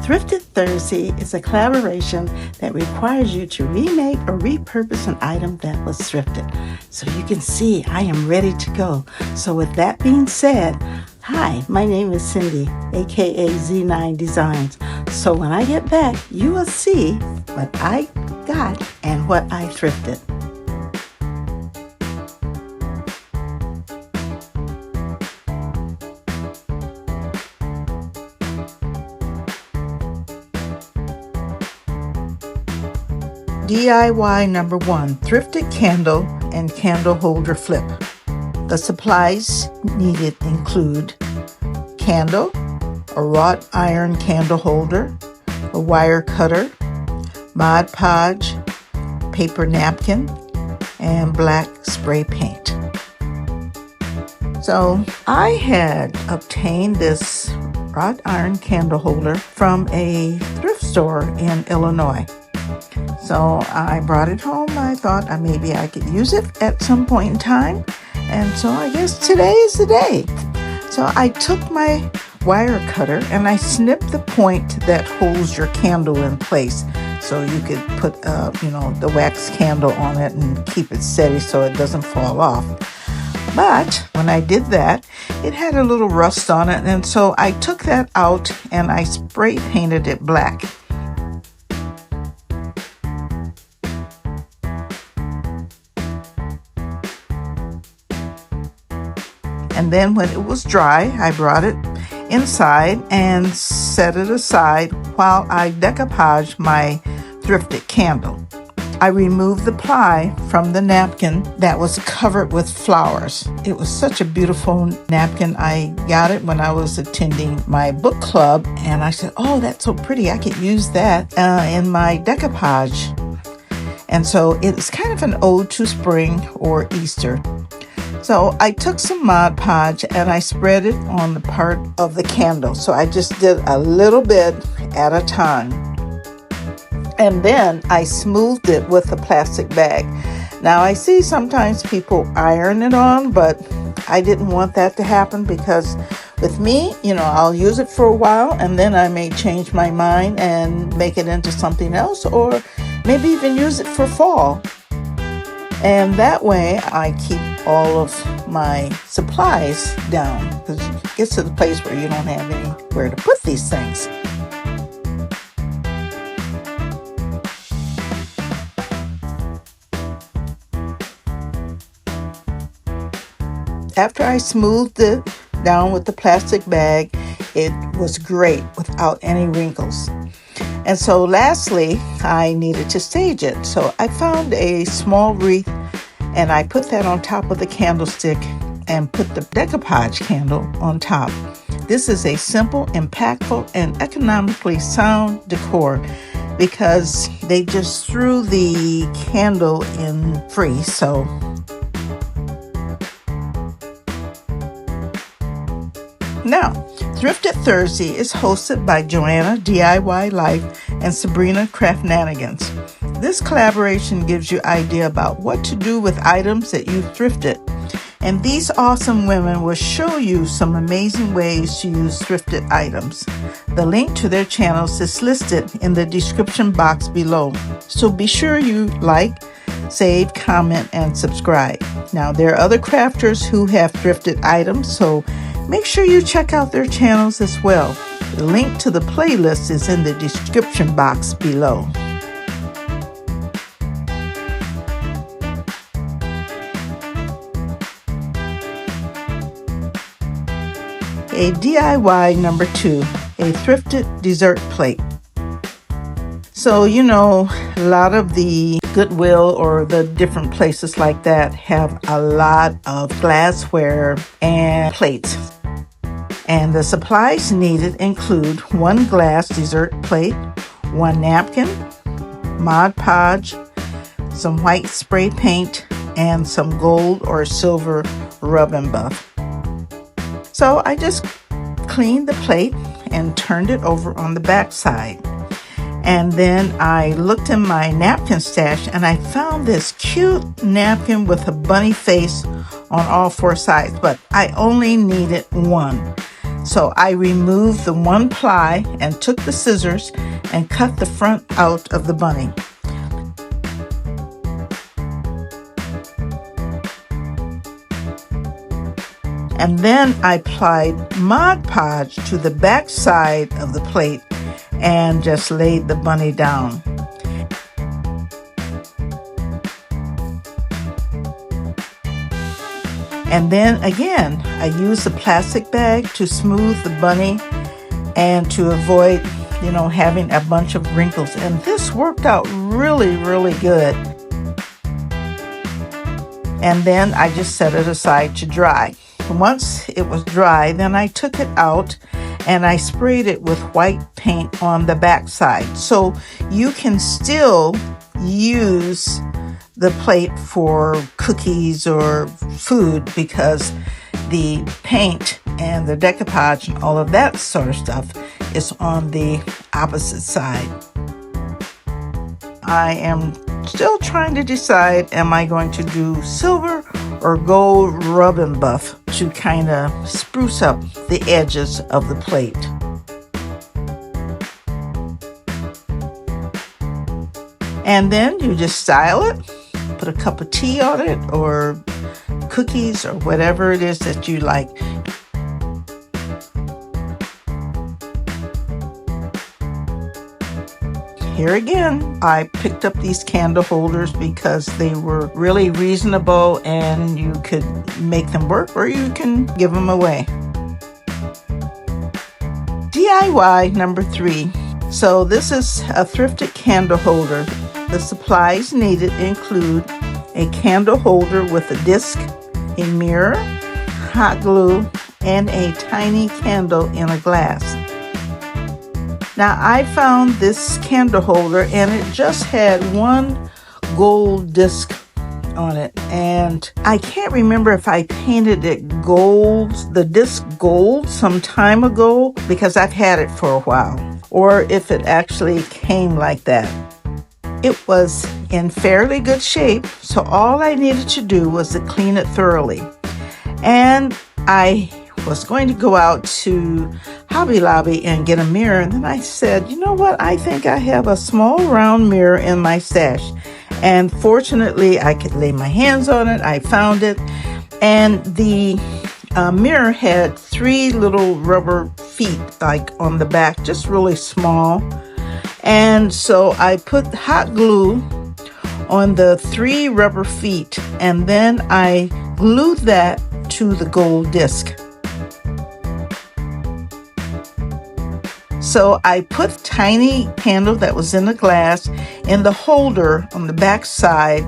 Thrifted Thursday is a collaboration that requires you to remake or repurpose an item that was thrifted. So you can see I am ready to go. So with that being said, hi, my name is Cindy, aka Z9designs. So when I get back, you will see what I got and what I thrifted. DIY number 1, thrifted candle and candle holder flip. The supplies needed include candle, a wrought iron candle holder, a wire cutter, Mod Podge, paper napkin, and black spray paint. So I had obtained this wrought iron candle holder from a thrift store in Illinois. So I brought it home. I thought maybe I could use it at some point in time. And so I guess today is the day. So I took my wire cutter and I snipped the point that holds your candle in place. So you could put, the wax candle on it and keep it steady so it doesn't fall off. But when I did that, it had a little rust on it. And so I took that out and I spray painted it black. And then when it was dry, I brought it inside and set it aside while I decoupaged my thrifted candle. I removed the ply from the napkin that was covered with flowers. It was such a beautiful napkin. I got it when I was attending my book club, and I said, oh, that's so pretty. I could use that in my decoupage. And so it's kind of an ode to spring or Easter. So I took some Mod Podge and I spread it on the part of the candle. So I just did a little bit at a time. And then I smoothed it with a plastic bag. Now I see sometimes people iron it on, but I didn't want that to happen because with me, I'll use it for a while and then I may change my mind and make it into something else, or maybe even use it for fall. And that way I keep all of my supplies down, because it gets to the place where you don't have anywhere to put these things. After I smoothed it down with the plastic bag, it was great without any wrinkles. And so lastly, I needed to stage it. So I found a small wreath and I put that on top of the candlestick and put the decoupage candle on top. This is a simple, impactful, and economically sound decor because they just threw the candle in free. So now, Thrifted Thursday is hosted by Joanna DIY Life and Sabrina Craftnanigans. This collaboration gives you idea about what to do with items that you thrifted. And these awesome women will show you some amazing ways to use thrifted items. The link to their channels is listed in the description box below. So be sure you like, save, comment, and subscribe. Now, there are other crafters who have thrifted items, so make sure you check out their channels as well. The link to the playlist is in the description box below. A DIY number 2, a thrifted dessert plate. So, a lot of the Goodwill or the different places like that have a lot of glassware and plates. And the supplies needed include 1 glass dessert plate, 1 napkin, Mod Podge, some white spray paint, and some gold or silver rub and buff. So I just cleaned the plate and turned it over on the back side. And then I looked in my napkin stash and I found this cute napkin with a bunny face on all 4 sides, but I only needed 1. So I removed the one ply and took the scissors and cut the front out of the bunny. And then I applied Mod Podge to the back side of the plate and just laid the bunny down. And then again, I used a plastic bag to smooth the bunny and to avoid, having a bunch of wrinkles. And this worked out really, really good. And then I just set it aside to dry. Once it was dry, then I took it out and I sprayed it with white paint on the back side. So you can still use the plate for cookies or food because the paint and the decoupage and all of that sort of stuff is on the opposite side. I am still trying to decide, am I going to do silver or gold rub and buff to kind of spruce up the edges of the plate. And then you just style it, put a cup of tea on it or cookies or whatever it is that you like. Here again, I picked up these candle holders because they were really reasonable and you could make them work or you can give them away. DIY number 3. So this is a thrifted candle holder. The supplies needed include a candle holder with a disc, a mirror, hot glue, and a tiny candle in a glass. Now I found this candle holder and it just had one gold disc on it, and I can't remember if I painted it gold, the disc gold, some time ago because I've had it for a while, or if it actually came like that. It was in fairly good shape, so all I needed to do was to clean it thoroughly. And I was going to go out to Hobby Lobby and get a mirror, and then I said, you know what, I think I have a small round mirror in my stash. And fortunately, I could lay my hands on it. I found it, and the mirror had 3 little rubber feet like on the back, just really small. And so I put hot glue on the 3 rubber feet, and then I glued that to the gold disc. So I put a tiny candle that was in the glass in the holder on the back side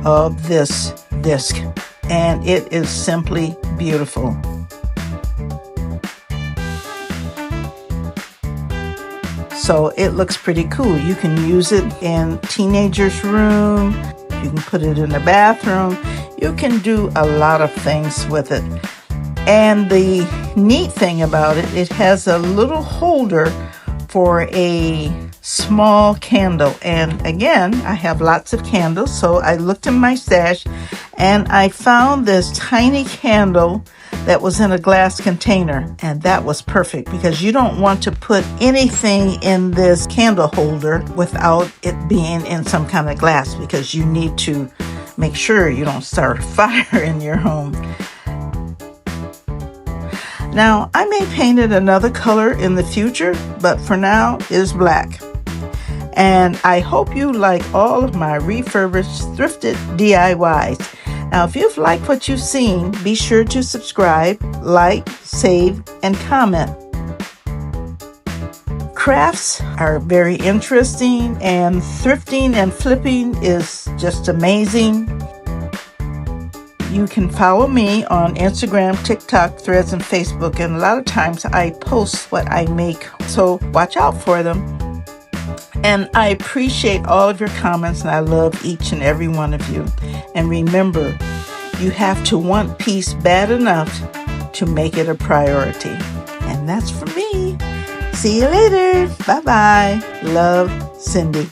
of this disc, and it is simply beautiful. So it looks pretty cool. You can use it in teenager's room, you can put it in the bathroom, you can do a lot of things with it. And the neat thing about it, it has a little holder for a small candle. And again, I have lots of candles, so I looked in my stash and I found this tiny candle that was in a glass container, and that was perfect because you don't want to put anything in this candle holder without it being in some kind of glass, because you need to make sure you don't start a fire in your home. Now, I may paint it another color in the future, but for now, it is black. And I hope you like all of my refurbished, thrifted DIYs. Now, if you've liked what you've seen, be sure to subscribe, like, save, and comment. Crafts are very interesting, and thrifting and flipping is just amazing. You can follow me on Instagram, TikTok, Threads, and Facebook, and a lot of times I post what I make, so watch out for them. And I appreciate all of your comments, and I love each and every one of you. And remember, you have to want peace bad enough to make it a priority. And that's for me. See you later. Bye-bye. Love, Cindy.